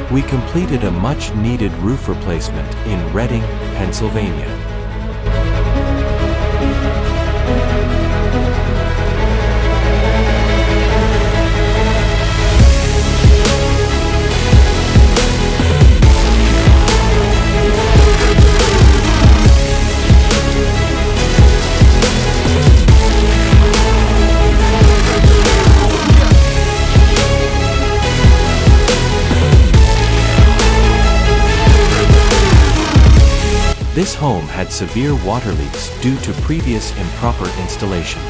We completed a much-needed roof replacement in Reading, Pennsylvania. This home had severe water leaks due to previous improper installation.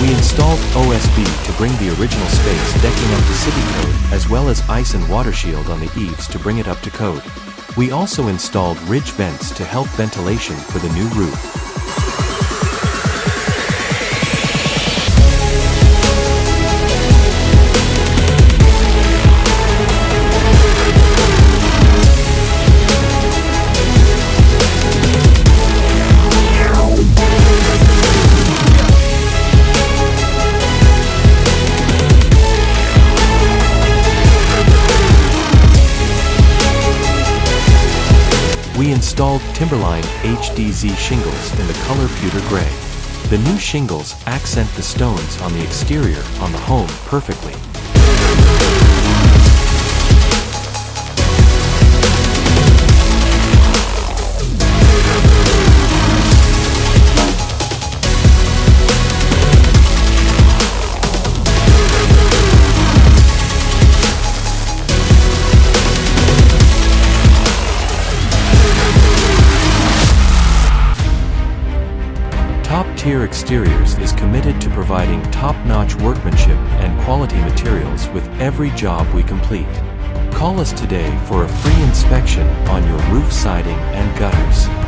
We installed OSB to bring the original space decking up to city code, as well as ice and water shield on the eaves to bring it up to code. We also installed ridge vents to help ventilation for the new roof. We installed Timberline HDZ Shingles in the color Pewter Gray. The new shingles accent the stones on the exterior on the home perfectly. Top-tier Exteriors is committed to providing top-notch workmanship and quality materials with every job we complete. Call us today for a free inspection on your roof siding and gutters.